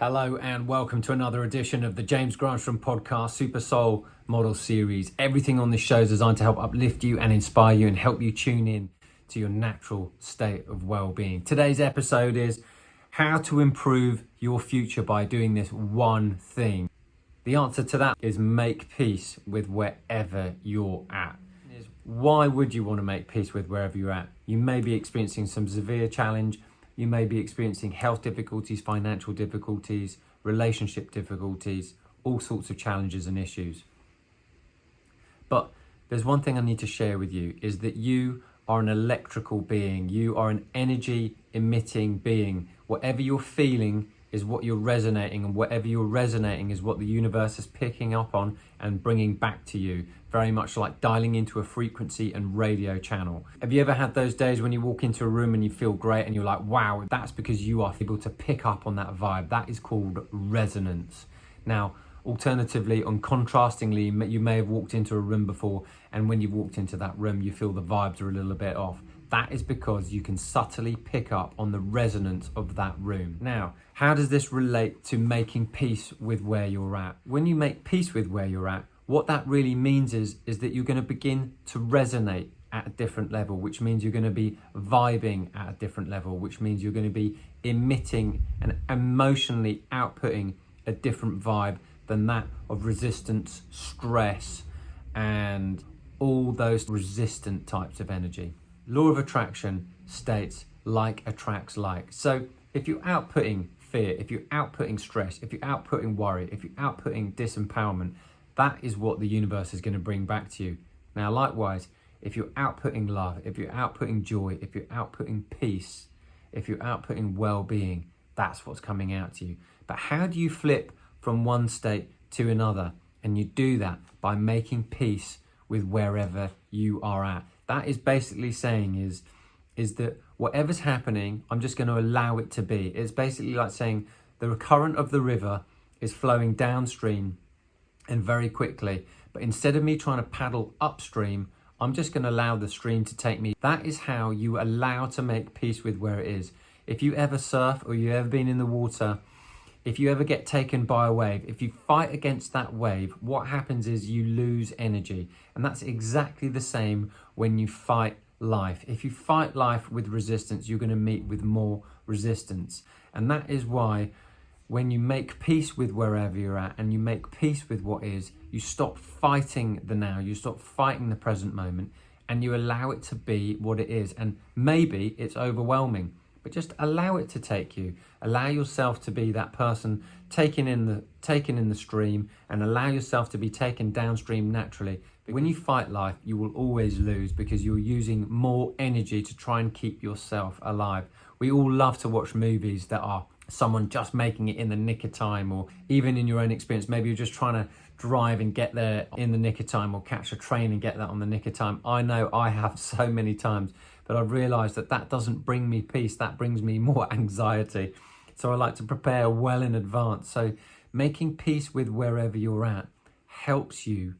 Hello and welcome to another edition of the James Granström podcast Super Soul Model Series. Everything on this show is designed to help uplift you and inspire you and help you tune in to your natural state of well-being. Today's episode is how to improve your future by doing this one thing. The answer to that is make peace with wherever you're at. Why would you want to make peace with wherever you're at? You may be experiencing some severe challenge. You may be experiencing health difficulties, financial difficulties, relationship difficulties, all sorts of challenges and issues. But there's one thing I need to share with you is that you are an electrical being. You are an energy emitting being. Whatever you're feeling is what you're resonating, and whatever you're resonating is what the universe is picking up on and bringing back to you. Very much like dialing into a frequency and radio channel. Have you ever had those days when you walk into a room and you feel great and you're like, wow, that's because you are able to pick up on that vibe. That is called resonance. Now, alternatively, and contrastingly, you may have walked into a room before, and when you've walked into that room, you feel the vibes are a little bit off. That is because you can subtly pick up on the resonance of that room. Now, how does this relate to making peace with where you're at? When you make peace with where you're at, what that really means is that you're going to begin to resonate at a different level, which means you're going to be vibing at a different level, which means you're going to be emitting and emotionally outputting a different vibe than that of resistance, stress, and all those resistant types of energy. Law of attraction states like attracts like. So if you're outputting fear, if you're outputting stress, if you're outputting worry, if you're outputting disempowerment, that is what the universe is going to bring back to you. Now, likewise, if you're outputting love, if you're outputting joy, if you're outputting peace, if you're outputting well-being, that's what's coming out to you. But how do you flip from one state to another? And you do that by making peace with wherever you are at. That is basically saying is that whatever's happening, I'm just going to allow it to be. It's basically like saying the current of the river is flowing downstream and very quickly, but instead of me trying to paddle upstream, I'm just going to allow the stream to take me. That is how you allow to make peace with where it is. If you ever surf or you've ever been in the water, if you ever get taken by a wave, if you fight against that wave, what happens is you lose energy. And that's exactly the same when you fight life. If you fight life with resistance, you're going to meet with more resistance. And that is why when you make peace with wherever you're at and you make peace with what is, you stop fighting the now, you stop fighting the present moment, and you allow it to be what it is. And maybe it's overwhelming, but just allow it to take you. Allow yourself to be that person taken in the stream, and allow yourself to be taken downstream naturally. But when you fight life, you will always lose because you're using more energy to try and keep yourself alive. We all love to watch movies that are someone just making it in the nick of time, or even in your own experience, maybe you're just trying to drive and get there in the nick of time, or catch a train and get that on the nick of time. I know I have so many times, but I've realized that doesn't bring me peace, that brings me more anxiety. So I like to prepare well in advance. So making peace with wherever you're at helps you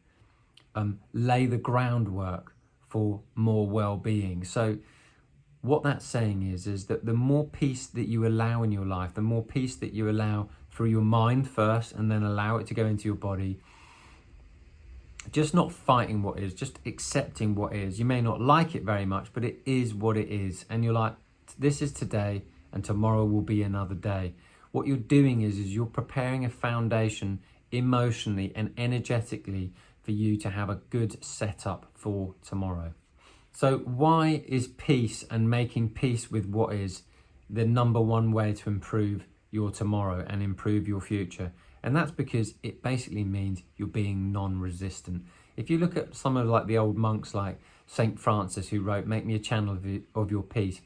lay the groundwork for more well-being. So what that's saying is that the more peace that you allow in your life, the more peace that you allow through your mind first, and then allow it to go into your body, just not fighting what is, just accepting what is. You may not like it very much, but it is what it is. And you're like, this is today, and tomorrow will be another day. What you're doing is you're preparing a foundation emotionally and energetically for you to have a good setup for tomorrow. So why is peace and making peace with what is the number one way to improve your tomorrow and improve your future? And that's because it basically means you're being non-resistant. If you look at some of like the old monks like Saint Francis, who wrote, "Make me a channel of your peace,"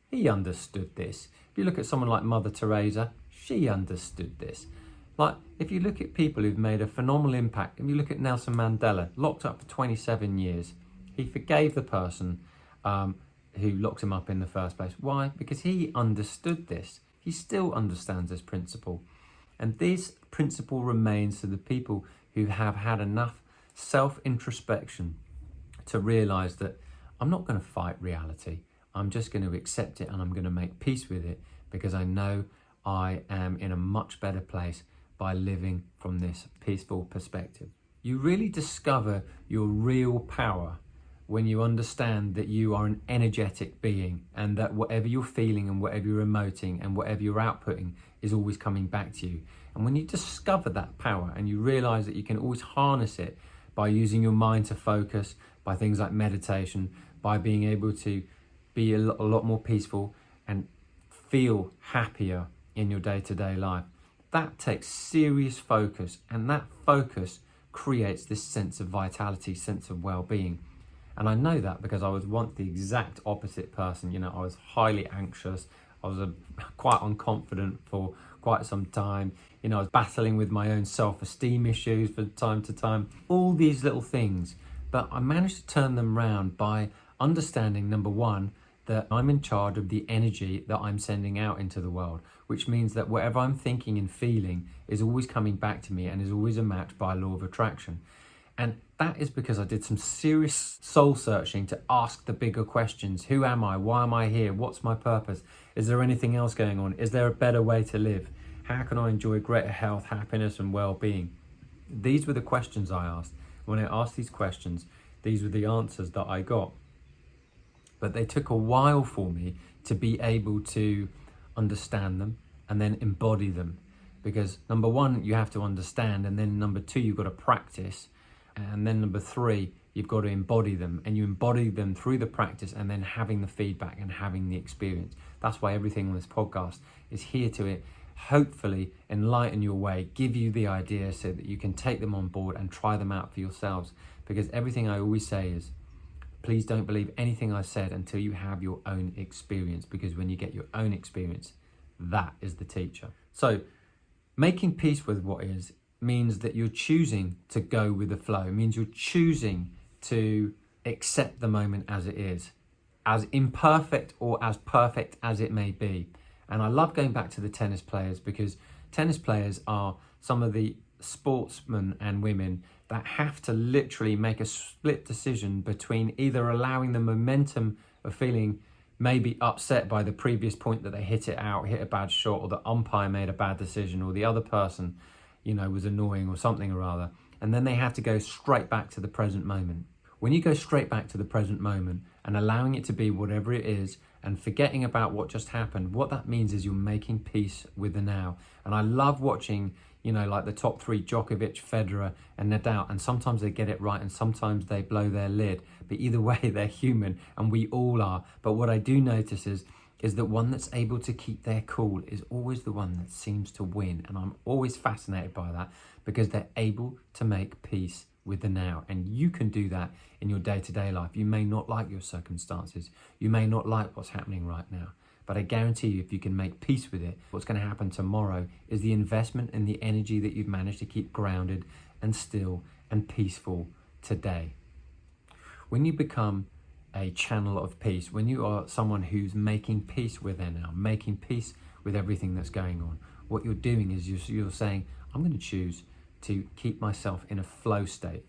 he understood this. If you look at someone like Mother Teresa, she understood this. Like, if you look at people who've made a phenomenal impact, if you look at Nelson Mandela, locked up for 27 years, he forgave the person who locked him up in the first place. Why? Because he understood this. He still understands this principle. And this principle remains to the people who have had enough self-introspection to realize that I'm not going to fight reality. I'm just going to accept it, and I'm going to make peace with it, because I know I am in a much better place by living from this peaceful perspective. You really discover your real power when you understand that you are an energetic being, and that whatever you're feeling and whatever you're emoting and whatever you're outputting is always coming back to you. And when you discover that power and you realize that you can always harness it by using your mind to focus, by things like meditation, by being able to be a lot more peaceful and feel happier in your day-to-day life, that takes serious focus, and that focus creates this sense of vitality, sense of well-being. And I know that because I was once the exact opposite person. I was highly anxious. I was quite unconfident for quite some time. I was battling with my own self-esteem issues from time to time. All these little things. But I managed to turn them around by understanding, number one, that I'm in charge of the energy that I'm sending out into the world, which means that whatever I'm thinking and feeling is always coming back to me and is always a match by law of attraction. And that is because I did some serious soul searching to ask the bigger questions. Who am I? Why am I here? What's my purpose? Is there anything else going on? Is there a better way to live? How can I enjoy greater health, happiness, and well-being? These were the questions I asked. When I asked these questions, these were the answers that I got. But they took a while for me to be able to understand them and then embody them. Because number one, you have to understand, and then number two, you've got to practice. And then number three, you've got to embody them, and you embody them through the practice and then having the feedback and having the experience. That's why everything on this podcast is here to hopefully enlighten your way, give you the ideas so that you can take them on board and try them out for yourselves. Because everything I always say is, please don't believe anything I said until you have your own experience, because when you get your own experience, that is the teacher. So making peace with what is means that you're choosing to go with the flow. It means you're choosing to accept the moment as it is, as imperfect or as perfect as it may be. And I love going back to the tennis players, because tennis players are some of the sportsmen and women that have to literally make a split decision between either allowing the momentum of feeling maybe upset by the previous point that they hit a bad shot, or the umpire made a bad decision, or the other person was annoying or something or other. And then they have to go straight back to the present moment. When you go straight back to the present moment and allowing it to be whatever it is and forgetting about what just happened, what that means is you're making peace with the now. And I love watching, like the top three, Djokovic, Federer and Nadal. And sometimes they get it right and sometimes they blow their lid. But either way, they're human, and we all are. But what I do notice is that one that's able to keep their cool is always the one that seems to win. And I'm always fascinated by that, because they're able to make peace with the now. And you can do that in your day-to-day life. You may not like your circumstances. You may not like what's happening right now. But I guarantee you, if you can make peace with it, what's going to happen tomorrow is the investment and the energy that you've managed to keep grounded and still and peaceful today. When you become a channel of peace, when you are someone who's making peace with their now, making peace with everything that's going on, what you're doing is you're saying, I'm going to choose to keep myself in a flow state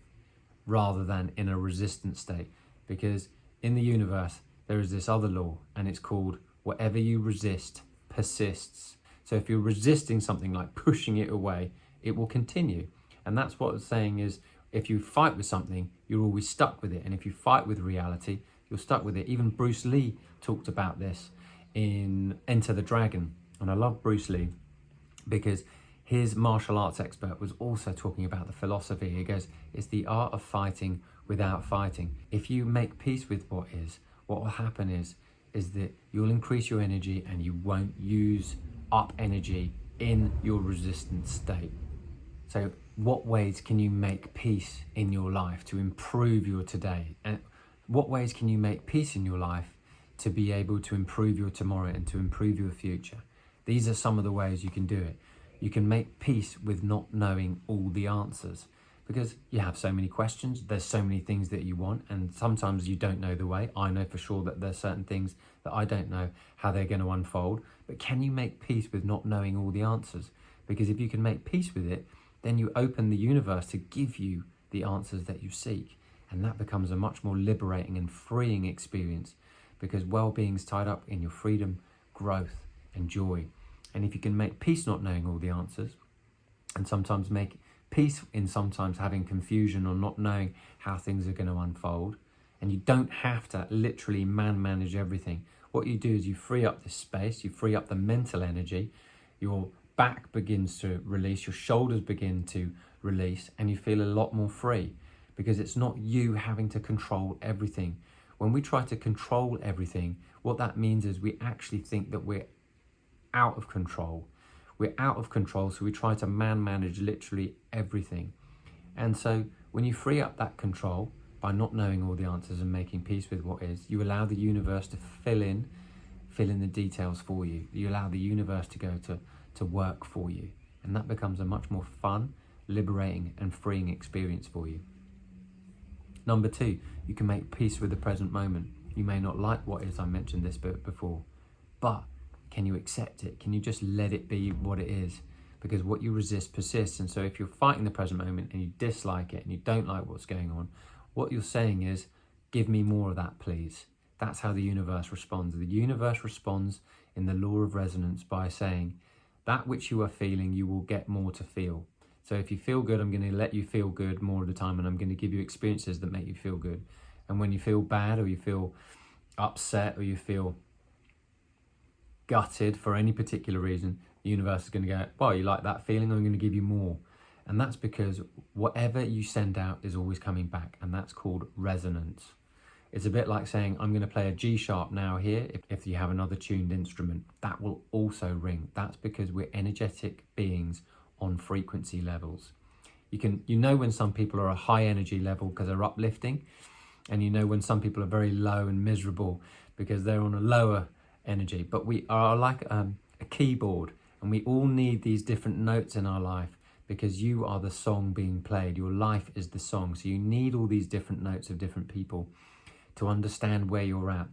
rather than in a resistant state. Because in the universe, there is this other law, and it's called whatever you resist persists. So if you're resisting something, like pushing it away, it will continue. And that's what it's saying is, if you fight with something, you're always stuck with it. And if you fight with reality, you're stuck with it. Even Bruce Lee talked about this in Enter the Dragon. And I love Bruce Lee because his martial arts expert was also talking about the philosophy. He goes, it's the art of fighting without fighting. If you make peace with what is, what will happen is that you'll increase your energy and you won't use up energy in your resistant state. So what ways can you make peace in your life to improve your today? And what ways can you make peace in your life to be able to improve your tomorrow and to improve your future? These are some of the ways you can do it. You can make peace with not knowing all the answers, because you have so many questions, there's so many things that you want, and sometimes you don't know the way. I know for sure that there's certain things that I don't know how they're going to unfold, but can you make peace with not knowing all the answers? Because if you can make peace with it, then you open the universe to give you the answers that you seek. And that becomes a much more liberating and freeing experience, because well-being is tied up in your freedom, growth, and joy. And if you can make peace not knowing all the answers, and sometimes make peace in sometimes having confusion or not knowing how things are going to unfold, and you don't have to literally manage everything. What you do is you free up this space, you free up the mental energy, your back begins to release, your shoulders begin to release, and you feel a lot more free because it's not you having to control everything. When we try to control everything, what that means is we actually think that we're out of control. We're out of control, so we try to manage literally everything. And so when you free up that control by not knowing all the answers and making peace with what is, you allow the universe to fill in the details for you. You allow the universe to go to work for you. And that becomes a much more fun, liberating and freeing experience for you. Number 2, you can make peace with the present moment. You may not like what is, I mentioned this bit before, but can you accept it? Can you just let it be what it is? Because what you resist persists. And so if you're fighting the present moment and you dislike it and you don't like what's going on, what you're saying is, give me more of that, please. That's how the universe responds. The universe responds in the law of resonance by saying, that which you are feeling, you will get more to feel. So if you feel good, I'm going to let you feel good more of the time, and I'm going to give you experiences that make you feel good. And when you feel bad, or you feel upset, or you feel gutted for any particular reason, the universe is going to go, well, you like that feeling, I'm going to give you more. And that's because whatever you send out is always coming back, and that's called resonance. It's a bit like saying, I'm going to play a G sharp now here. If you have another tuned instrument, that will also ring. That's because we're energetic beings on frequency levels. You know when some people are a high energy level because they're uplifting, and you know when some people are very low and miserable because they're on a lower energy. But we are like a keyboard, and we all need these different notes in our life because you are the song being played. Your life is the song. So you need all these different notes of different people to understand where you're at.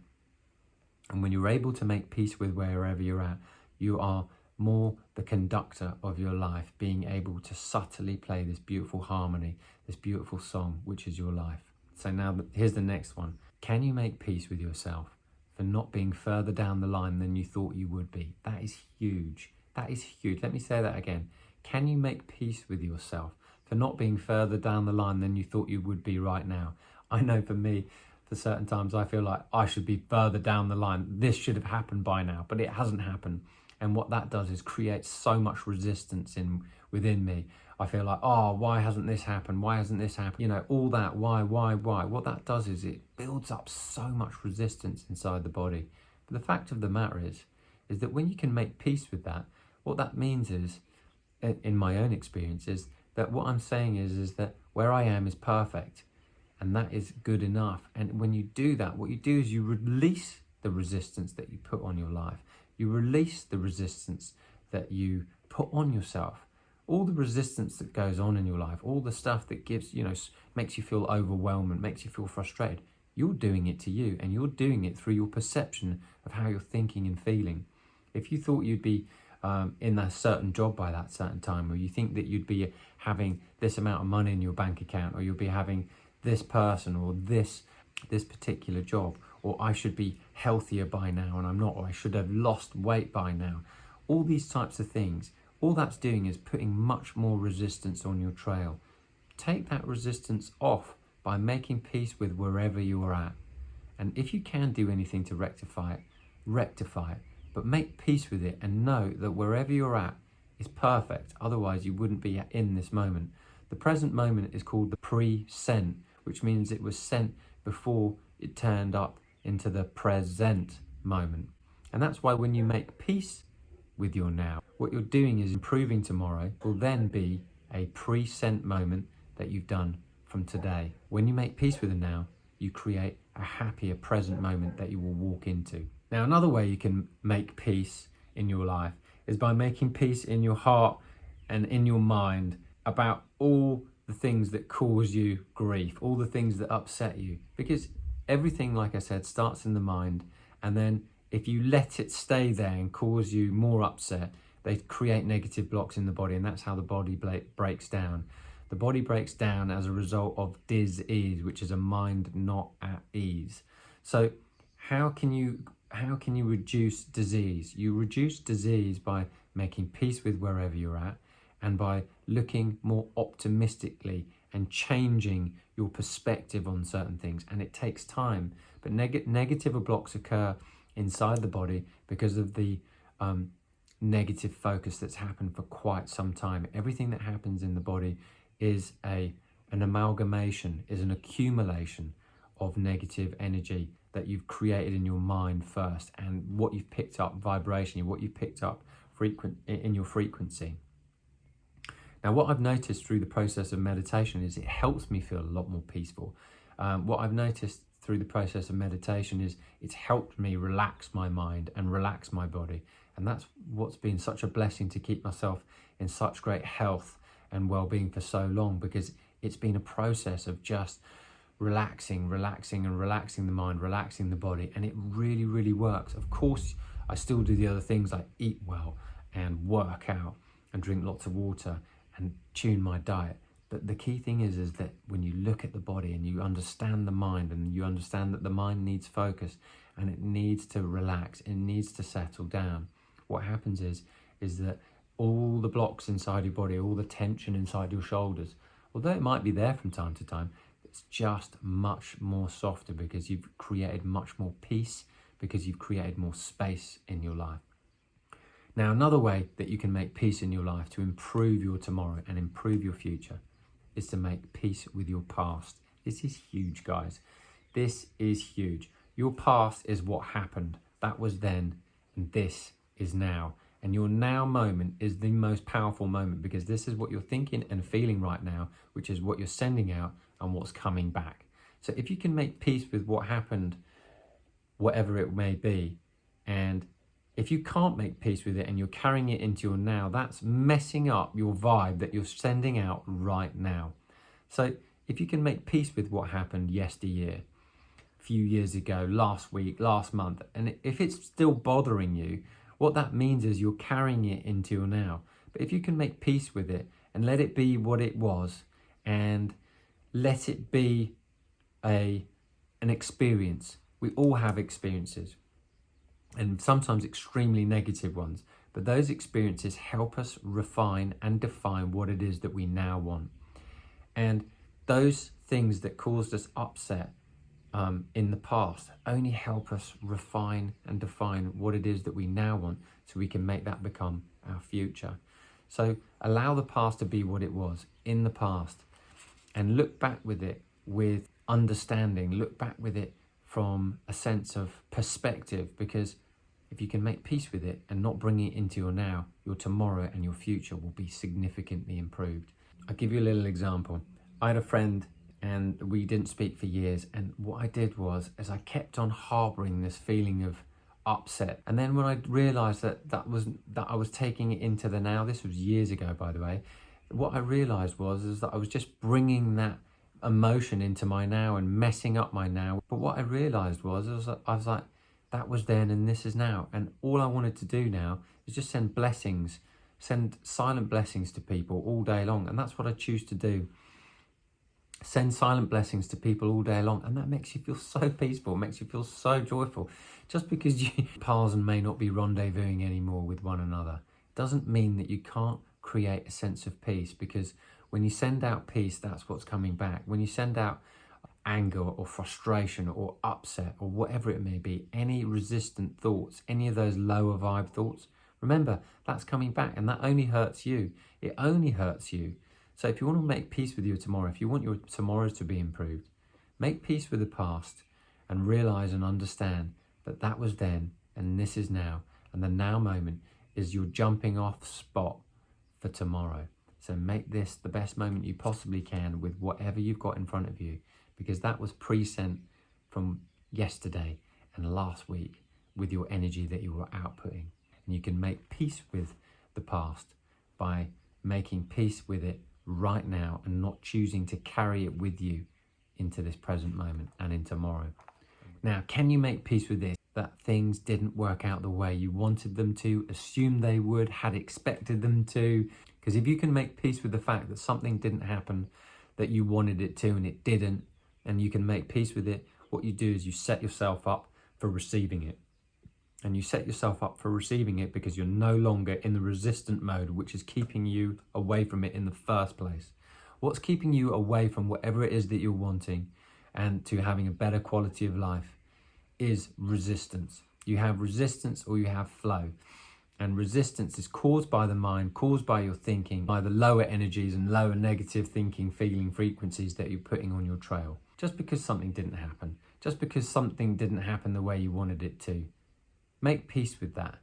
And when you're able to make peace with wherever you're at, you are more the conductor of your life, being able to subtly play this beautiful harmony, this beautiful song, which is your life. So now here's the next one. Can you make peace with yourself for not being further down the line than you thought you would be? That is huge. That is huge. Let me say that again. Can you make peace with yourself for not being further down the line than you thought you would be right now? I know for me, for certain times, I feel like I should be further down the line. This should have happened by now, but it hasn't happened. And what that does is create so much resistance within me. I feel like, oh, why hasn't this happened? Why hasn't this happened? You know, all that, why? What that does is it builds up so much resistance inside the body. But the fact of the matter is that when you can make peace with that, what that means is, in my own experience, is that what I'm saying is that where I am is perfect, and that is good enough. And when you do that, what you do is you release the resistance that you put on your life. You release the resistance that you put on yourself. All the resistance that goes on in your life, all the stuff that gives, makes you feel overwhelmed, makes you feel frustrated, you're doing it to you, and you're doing it through your perception of how you're thinking and feeling. If you thought you'd be in a certain job by that certain time, or you think that you'd be having this amount of money in your bank account, or you'll be having this person or this particular job, or I should be healthier by now and I'm not, or I should have lost weight by now. All these types of things, all that's doing is putting much more resistance on your trail. Take that resistance off by making peace with wherever you are at. And if you can do anything to rectify it, but make peace with it and know that wherever you're at is perfect. Otherwise you wouldn't be in this moment. The present moment is called the pre-sent, which means it was sent before it turned up into the present moment. And that's why when you make peace with your now, what you're doing is improving tomorrow will then be a pre-sent moment that you've done from today. When you make peace with the now, you create a happier present moment that you will walk into. Now, another way you can make peace in your life is by making peace in your heart and in your mind about all the things that cause you grief, all the things that upset you. Because everything, like I said, starts in the mind, and then if you let it stay there and cause you more upset, they create negative blocks in the body, and that's how the body breaks down. The body breaks down as a result of dis-ease, which is a mind not at ease. So how can you how can you reduce disease? You reduce disease by making peace with wherever you're at, and by looking more optimistically and changing your perspective on certain things. And it takes time, but negative blocks occur inside the body because of the negative focus that's happened for quite some time. Everything that happens in the body is an amalgamation, is an accumulation of negative energy that you've created in your mind first, and what you've picked up vibrationally, what you've picked up in your frequency. Now, what I've noticed through the process of meditation is it helps me feel a lot more peaceful. What I've noticed through the process of meditation is it's helped me relax my mind and relax my body. And that's what's been such a blessing to keep myself in such great health and well-being for so long, because it's been a process of just relaxing the mind, relaxing the body, and it really, really works. Of course, I still do the other things like eat well and work out and drink lots of water and tune my diet. But the key thing is that when you look at the body and you understand the mind, and you understand that the mind needs focus and it needs to relax, it needs to settle down, what happens is that all the blocks inside your body, all the tension inside your shoulders, although it might be there from time to time, it's just much more softer because you've created much more peace, because you've created more space in your life. Now, another way that you can make peace in your life to improve your tomorrow and improve your future is to make peace with your past. This is huge, guys. This is huge. Your past is what happened. That was then, and this is now. And your now moment is the most powerful moment, because this is what you're thinking and feeling right now, which is what you're sending out and what's coming back. So if you can make peace with what happened, whatever it may be, and if you can't make peace with it and you're carrying it into your now, that's messing up your vibe that you're sending out right now. So if you can make peace with what happened yesteryear, a few years ago, last week, last month, and if it's still bothering you, what that means is you're carrying it into your now. But if you can make peace with it and let it be what it was, and let it be an experience. We all have experiences, and sometimes extremely negative ones, but those experiences help us refine and define what it is that we now want. And those things that caused us upset in the past only help us refine and define what it is that we now want, so we can make that become our future. So allow the past to be what it was in the past, and look back with it with understanding, look back with it from a sense of perspective, because if you can make peace with it and not bring it into your now, your tomorrow and your future will be significantly improved. I'll give you a little example. I had a friend and we didn't speak for years, and what I did was I kept on harboring this feeling of upset. And then when I realized that I was taking it into the now, this was years ago, by the way, what I realized was that I was just bringing that emotion into my now and messing up my now. But what I realized was I was like, that was then and this is now. And all I wanted to do now is just send blessings, send silent blessings to people all day long. And that's what I choose to do. Send silent blessings to people all day long. And that makes you feel so peaceful, makes you feel so joyful. Just because you paths may not be rendezvousing anymore with one another doesn't mean that you can't create a sense of peace, because when you send out peace, that's what's coming back. When you send out anger or frustration or upset or whatever it may be, any resistant thoughts, any of those lower vibe thoughts, remember, that's coming back, and that only hurts you. It only hurts you. So if you want to make peace with your tomorrow, if you want your tomorrow to be improved, make peace with the past and realize and understand that that was then and this is now, and the now moment is your jumping off spot for tomorrow. So make this the best moment you possibly can with whatever you've got in front of you, because that was pre-sent from yesterday and last week with your energy that you were outputting. And you can make peace with the past by making peace with it right now and not choosing to carry it with you into this present moment and in tomorrow. Now, can you make peace with this? That things didn't work out the way you wanted them to, assumed they would, had expected them to. Because if you can make peace with the fact that something didn't happen that you wanted it to and it didn't, and you can make peace with it, what you do is you set yourself up for receiving it. and you set yourself up for receiving it because you're no longer in the resistant mode, which is keeping you away from it in the first place. What's keeping you away from whatever it is that you're wanting and to having a better quality of life is resistance. You have resistance or you have flow. And resistance is caused by the mind, caused by your thinking, by the lower energies and lower negative thinking, feeling frequencies that you're putting on your trail. Just because something didn't happen, just because something didn't happen the way you wanted it to, make peace with that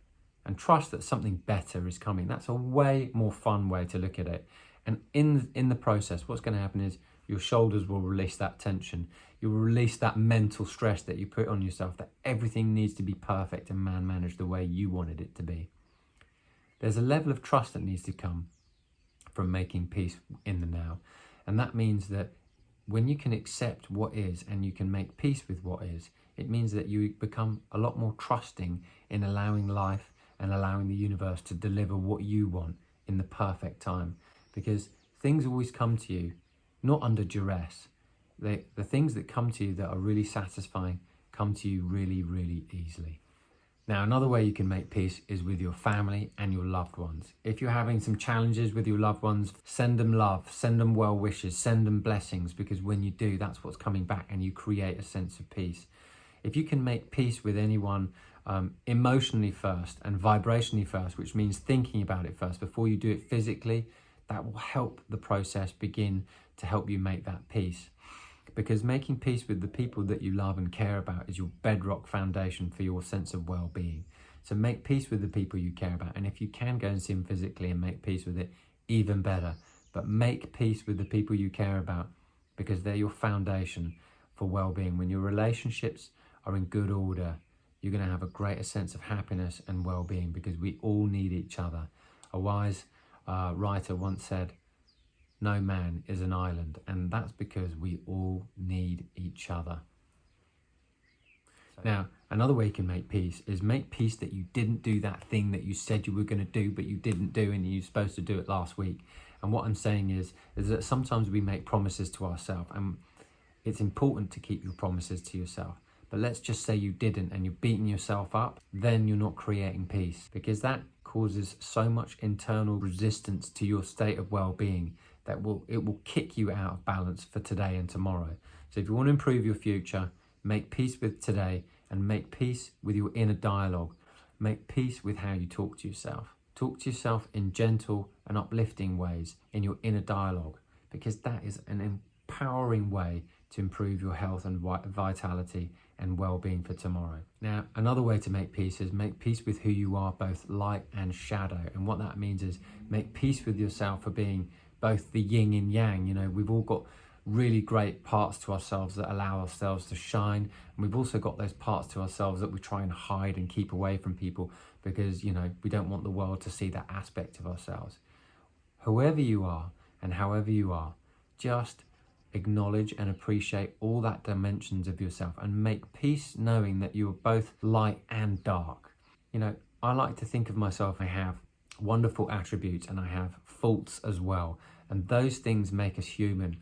and trust that something better is coming. That's a way more fun way to look at it. And in the process, what's going to happen is your shoulders will release that tension. You will release that mental stress that you put on yourself, that everything needs to be perfect and man-managed the way you wanted it to be. There's a level of trust that needs to come from making peace in the now. And that means that when you can accept what is and you can make peace with what is, it means that you become a lot more trusting in allowing life and allowing the universe to deliver what you want in the perfect time. Because things always come to you, not under duress. The things that come to you that are really satisfying come to you really, really easily. Now, another way you can make peace is with your family and your loved ones. If you're having some challenges with your loved ones, send them love, send them well wishes, send them blessings, because when you do, that's what's coming back and you create a sense of peace. If you can make peace with anyone emotionally first and vibrationally first, which means thinking about it first before you do it physically, that will help the process begin to help you make that peace. Because making peace with the people that you love and care about is your bedrock foundation for your sense of well-being. So make peace with the people you care about. And if you can go and see them physically and make peace with it, even better. But make peace with the people you care about because they're your foundation for well-being. When your relationships are in good order, you're going to have a greater sense of happiness and well-being because we all need each other. A wise writer once said, "No man is an island," and that's because we all need each other. Now, another way you can make peace is make peace that you didn't do that thing that you said you were going to do, but you didn't do, and you're supposed to do it last week. And what I'm saying is that sometimes we make promises to ourselves, and it's important to keep your promises to yourself. But let's just say you didn't and you're beating yourself up, then you're not creating peace, because that causes so much internal resistance to your state of well-being that it will kick you out of balance for today and tomorrow. So if you want to improve your future, make peace with today and make peace with your inner dialogue. Make peace with how you talk to yourself. Talk to yourself in gentle and uplifting ways in your inner dialogue, because that is an empowering way to improve your health and vitality and well-being for tomorrow. Now, another way to make peace is make peace with who you are, both light and shadow. And what that means is make peace with yourself for being both the yin and yang. You know, we've all got really great parts to ourselves that allow ourselves to shine. And we've also got those parts to ourselves that we try and hide and keep away from people because, you know, we don't want the world to see that aspect of ourselves. Whoever you are and however you are, just acknowledge and appreciate all that dimensions of yourself and make peace knowing that you are both light and dark. You know, I like to think of myself, I have wonderful attributes and I have faults as well, and those things make us human.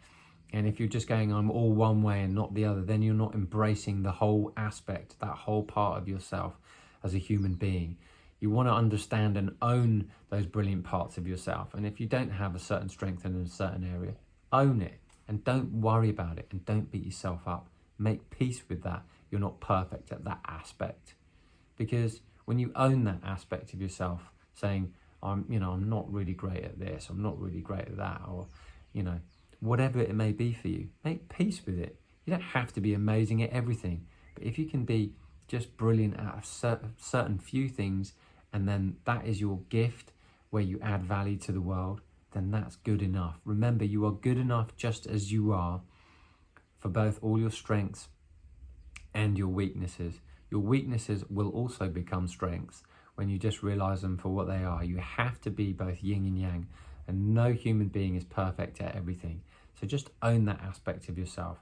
And if you're just going on all one way and not the other, then you're not embracing the whole aspect, that whole part of yourself as a human being. You want to understand and own those brilliant parts of yourself. And if you don't have a certain strength in a certain area, own it and don't worry about it and don't beat yourself up. Make peace with that. You're not perfect at that aspect. Because when you own that aspect of yourself, saying, I'm not really great at this, I'm not really great at that, or, whatever it may be for you, make peace with it. You don't have to be amazing at everything, but if you can be just brilliant at a certain few things, and then that is your gift where you add value to the world, then that's good enough. Remember, you are good enough just as you are for both all your strengths and your weaknesses. Your weaknesses will also become strengths when you just realize them for what they are. You have to be both yin and yang, and no human being is perfect at everything. So just own that aspect of yourself.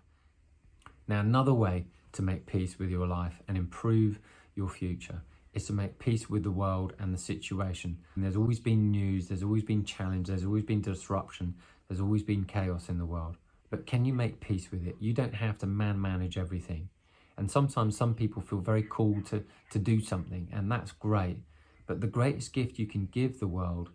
Now, another way to make peace with your life and improve your future is to make peace with the world and the situation. And there's always been news, there's always been challenge, there's always been disruption, there's always been chaos in the world. But can you make peace with it? You don't have to manage everything. And sometimes some people feel very called to do something, and that's great. But the greatest gift you can give the world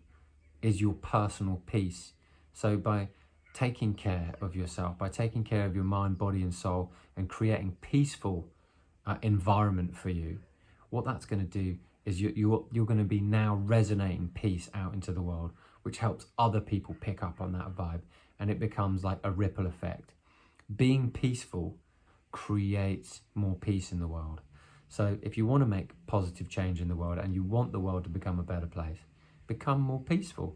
is your personal peace. So by taking care of yourself, by taking care of your mind, body and soul, and creating peaceful environment for you, what that's going to do is you're going to be now resonating peace out into the world, which helps other people pick up on that vibe, and it becomes like a ripple effect. Being peaceful creates more peace in the world. So if you want to make positive change in the world and you want the world to become a better place, become more peaceful,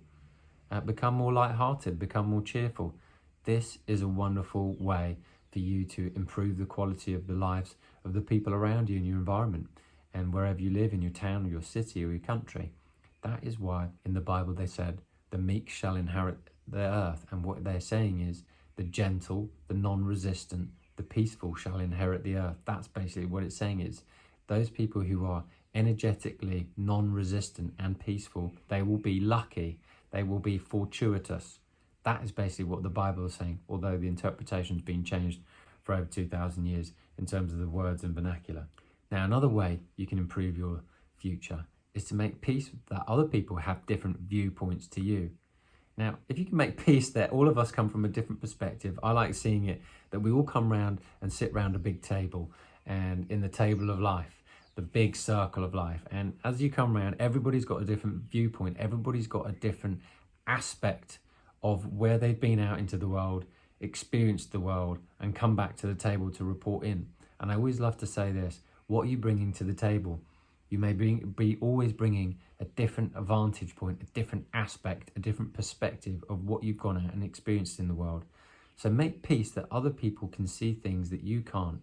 become more lighthearted, become more cheerful. This is a wonderful way for you to improve the quality of the lives of the people around you in your environment and wherever you live, in your town or your city or your country. That is why in the Bible they said, the meek shall inherit the earth. And what they're saying is the gentle, the non-resistant, the peaceful shall inherit the earth. That's basically what it's saying is those people who are energetically non-resistant and peaceful, they will be lucky, they will be fortuitous. That is basically what the Bible is saying, although the interpretation's been changed for over 2,000 years in terms of the words and vernacular. Now, another way you can improve your future is to make peace that other people have different viewpoints to you. Now, if you can make peace that all of us come from a different perspective, I like seeing it that we all come round and sit round a big table, and in the table of life, the big circle of life. And as you come round, everybody's got a different viewpoint. Everybody's got a different aspect of where they've been out into the world, experienced the world, and come back to the table to report in. And I always love to say this, what are you bringing to the table? You may be always bringing a different vantage point, a different aspect, a different perspective of what you've gone out and experienced in the world. So make peace that other people can see things that you can't.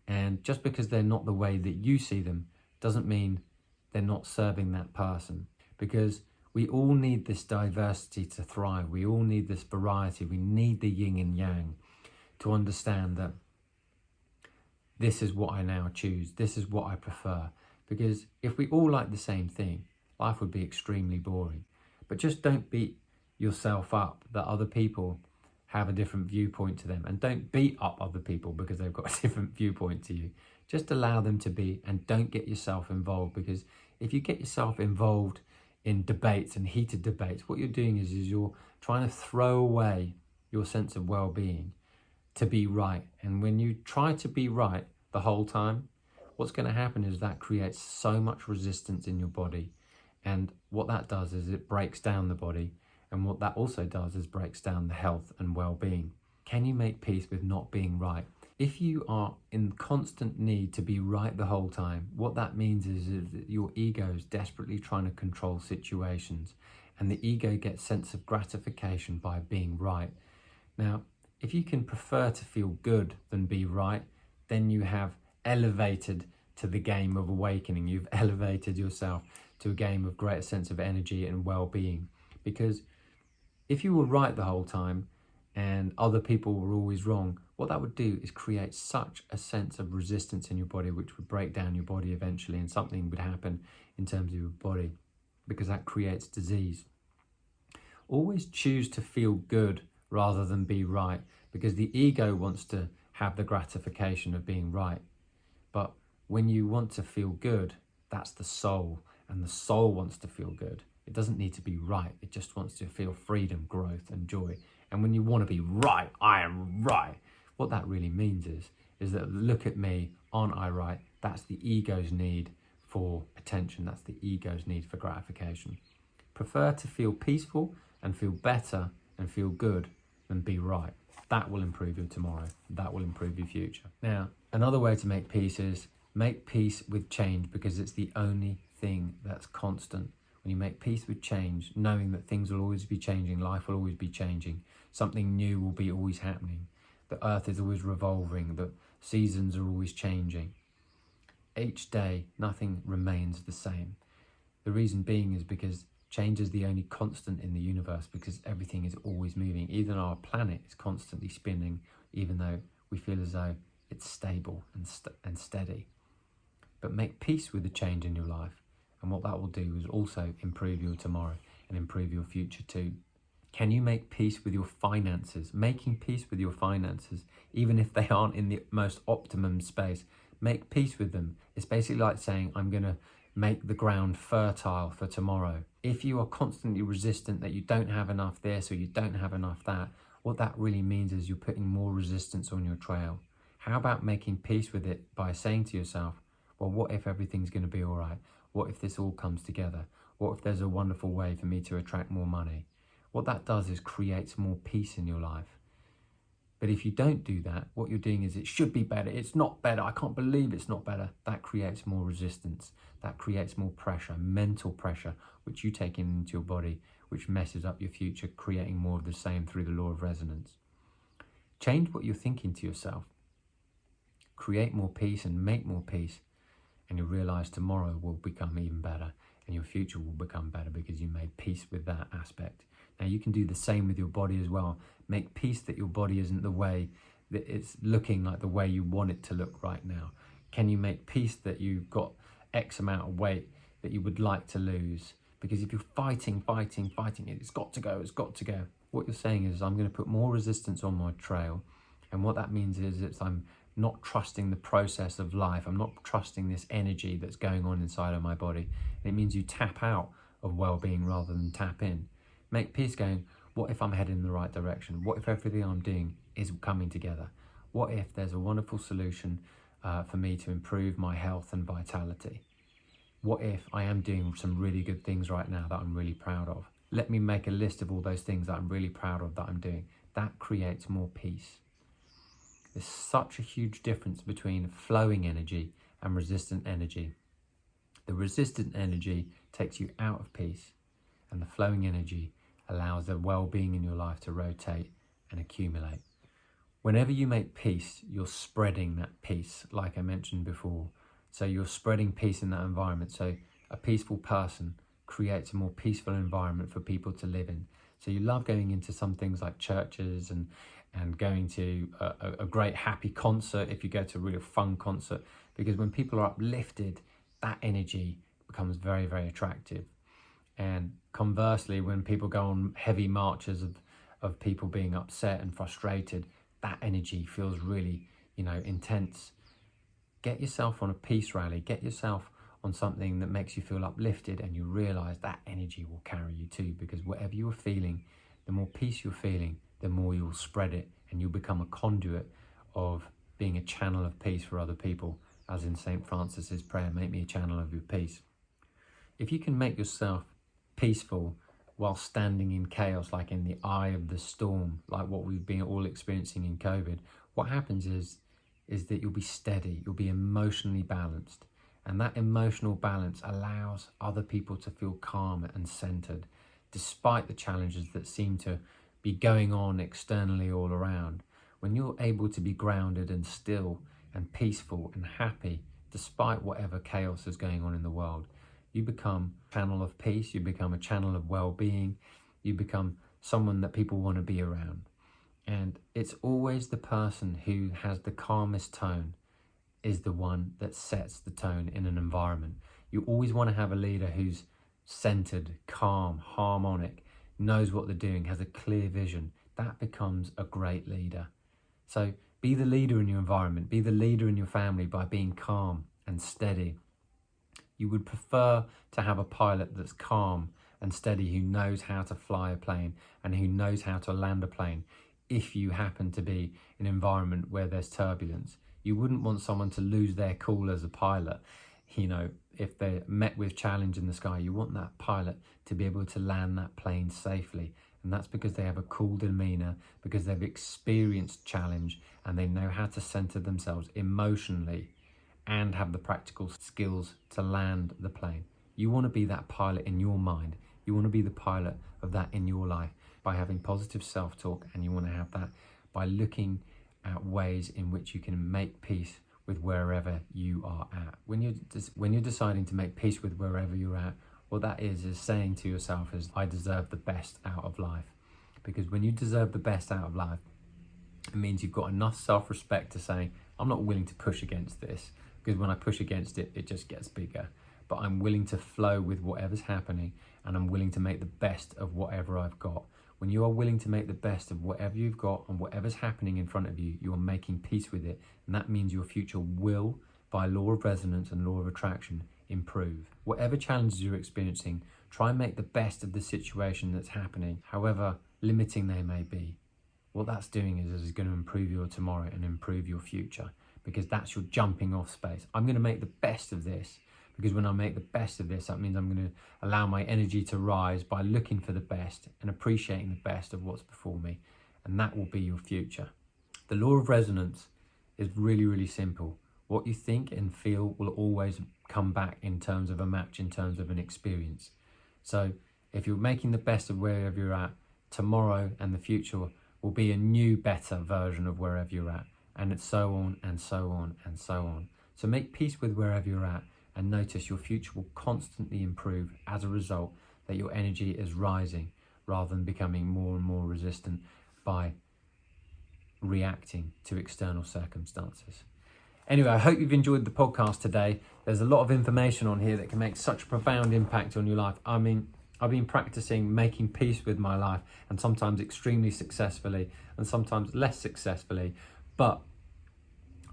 And just because they're not the way that you see them doesn't mean they're not serving that person. Because we all need this diversity to thrive. We all need this variety. We need the yin and yang to understand that this is what I now choose. This is what I prefer. Because if we all like the same thing, life would be extremely boring. But just don't beat yourself up that other people have a different viewpoint to them, and don't beat up other people because they've got a different viewpoint to you. Just allow them to be, and don't get yourself involved, because if you get yourself involved in debates and heated debates, what you're doing is you're trying to throw away your sense of well-being to be right. And when you try to be right the whole time, what's going to happen is that creates so much resistance in your body. And what that does is it breaks down the body. And what that also does is breaks down the health and well-being. Can you make peace with not being right? If you are in constant need to be right the whole time, what that means is that your ego is desperately trying to control situations, and the ego gets sense of gratification by being right. Now, if you can prefer to feel good than be right, then you have elevated to the game of awakening. You've elevated yourself to a game of greater sense of energy and well-being. Because if you were right the whole time and other people were always wrong, what that would do is create such a sense of resistance in your body, which would break down your body eventually, and something would happen in terms of your body, because that creates disease. Always choose to feel good rather than be right, because the ego wants to have the gratification of being right. But when you want to feel good, that's the soul, and the soul wants to feel good. It doesn't need to be right. It just wants to feel freedom, growth, and joy. And when you want to be right, I am right. What that really means is that look at me, aren't I right? That's the ego's need for attention. That's the ego's need for gratification. Prefer to feel peaceful and feel better and feel good than be right. That will improve your tomorrow. That will improve your future. Now, another way to make peace is make peace with change, because it's the only thing that's constant. When you make peace with change, knowing that things will always be changing, life will always be changing, something new will be always happening, the earth is always revolving, the seasons are always changing. Each day, nothing remains the same. The reason being is because change is the only constant in the universe, because everything is always moving. Even our planet is constantly spinning, even though we feel as though it's stable and steady. But make peace with the change in your life. And what that will do is also improve your tomorrow and improve your future too. Can you make peace with your finances? Making peace with your finances, even if they aren't in the most optimum space, Make peace with them. It's basically like saying, I'm going to make the ground fertile for tomorrow. If you are constantly resistant that you don't have enough this or you don't have enough that, what that really means is you're putting more resistance on your trail. How about making peace with it by saying to yourself, well, what if everything's going to be all right? What if this all comes together? What if there's a wonderful way for me to attract more money? What that does is creates more peace in your life. But if you don't do that, what you're doing is, it should be better, it's not better, I can't believe it's not better. That creates more resistance. That creates more pressure, mental pressure, which you take into your body, which messes up your future, creating more of the same through the law of resonance. Change what you're thinking to yourself. Create more peace and make more peace. And you'll realize tomorrow will become even better and your future will become better because you made peace with that aspect. Now you can do the same with your body as well. Make peace that your body isn't the way that it's looking like the way you want it to look right now. Can you make peace that you've got X amount of weight that you would like to lose? Because if you're fighting, it's got to go. What you're saying is, I'm going to put more resistance on my trail. And what that means is I'm not trusting the process of life. I'm not trusting this energy that's going on inside of my body. It means you tap out of well-being rather than tap in. Make peace going, what if I'm heading in the right direction? What if everything I'm doing is coming together? What if there's a wonderful solution for me to improve my health and vitality? What if I am doing some really good things right now that I'm really proud of? Let me make a list of all those things that I'm really proud of that I'm doing. That creates more peace. There's such a huge difference between flowing energy and resistant energy. The resistant energy takes you out of peace, and the flowing energy allows the well-being in your life to rotate and accumulate. Whenever you make peace, you're spreading that peace, like I mentioned before. So you're spreading peace in that environment. So a peaceful person creates a more peaceful environment for people to live in. So you love going into some things like churches and going to a great happy concert, if you go to a really fun concert, because when people are uplifted, that energy becomes very, very attractive. And conversely, when people go on heavy marches of people being upset and frustrated, that energy feels really, intense. Get yourself on a peace rally, get yourself on something that makes you feel uplifted, and you realize that energy will carry you too, because whatever you're feeling, the more peace you're feeling, the more you'll spread it, and you'll become a conduit of being a channel of peace for other people, as in St. Francis's prayer, make me a channel of your peace. If you can make yourself peaceful while standing in chaos, like in the eye of the storm, like what we've been all experiencing in COVID, what happens is that you'll be steady, you'll be emotionally balanced. And that emotional balance allows other people to feel calm and centered, despite the challenges that seem to be going on externally all around. When you're able to be grounded and still and peaceful and happy, despite whatever chaos is going on in the world, you become a channel of peace, you become a channel of well-being, you become someone that people want to be around. And it's always the person who has the calmest tone is the one that sets the tone in an environment. You always want to have a leader who's centered, calm, harmonic, knows what they're doing, has a clear vision. That becomes a great leader. So be the leader in your environment, be the leader in your family by being calm and steady. You would prefer to have a pilot that's calm and steady, who knows how to fly a plane and who knows how to land a plane. If you happen to be in an environment where there's turbulence, you wouldn't want someone to lose their cool as a pilot. If they're met with challenge in the sky, you want that pilot to be able to land that plane safely. And that's because they have a cool demeanor, because they've experienced challenge and they know how to center themselves emotionally and have the practical skills to land the plane. You want to be that pilot in your mind. You want to be the pilot of that in your life by having positive self-talk, and you want to have that by looking at ways in which you can make peace with wherever you are at. When you're deciding to make peace with wherever you're at, what that is saying to yourself is, I deserve the best out of life. Because when you deserve the best out of life, it means you've got enough self-respect to say, I'm not willing to push against this, because when I push against it, it just gets bigger. But I'm willing to flow with whatever's happening, and I'm willing to make the best of whatever I've got. When you are willing to make the best of whatever you've got and whatever's happening in front of you, you are making peace with it. And that means your future will by law of resonance and law of attraction, improve. Whatever challenges you're experiencing, try and make the best of the situation that's happening, however limiting they may be. What that's doing is going to improve your tomorrow and improve your future, because that's your jumping off space. I'm going to make the best of this, because when I make the best of this, that means I'm going to allow my energy to rise by looking for the best and appreciating the best of what's before me, and that will be your future. The law of resonance is really, really simple. What you think and feel will always come back in terms of a match, in terms of an experience. So if you're making the best of wherever you're at, tomorrow and the future will be a new, better version of wherever you're at. And it's so on and so on and so on. So make peace with wherever you're at and notice your future will constantly improve as a result that your energy is rising rather than becoming more and more resistant by reacting to external circumstances. Anyway, I hope you've enjoyed the podcast today. There's a lot of information on here that can make such a profound impact on your life. I mean, I've been practicing making peace with my life, and sometimes extremely successfully and sometimes less successfully. But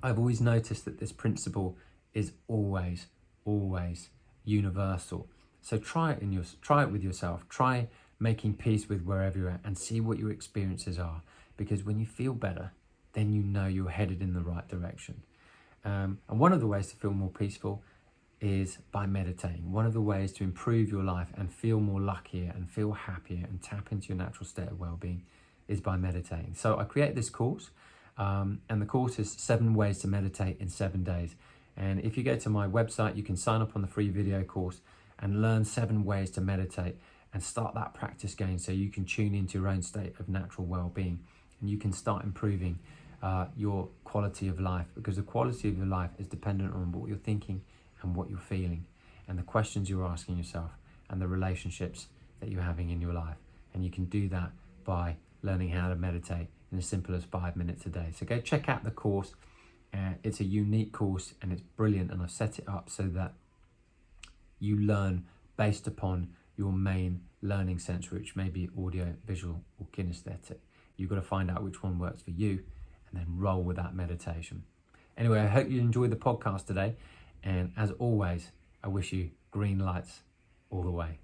I've always noticed that this principle is always universal. So try it with yourself. Try making peace with wherever you're at and see what your experiences are. Because when you feel better, then you know you're headed in the right direction. And one of the ways to feel more peaceful is by meditating. One of the ways to improve your life and feel more luckier and feel happier and tap into your natural state of well-being is by meditating. So I create this course, and the course is 7 ways to meditate in 7 days. And if you go to my website, you can sign up on the free video course and learn 7 ways to meditate and start that practice going so you can tune into your own state of natural well-being, and you can start improving your quality of life, because the quality of your life is dependent on what you're thinking and what you're feeling and the questions you're asking yourself and the relationships that you're having in your life. And you can do that by learning how to meditate in as simple as 5 minutes a day. So go check out the course. It's a unique course and it's brilliant, and I've set it up so that you learn based upon your main learning sense, which may be audio, visual or kinesthetic. You've got to find out which one works for you and then roll with that meditation. Anyway, I hope you enjoyed the podcast today, and as always, I wish you green lights all the way.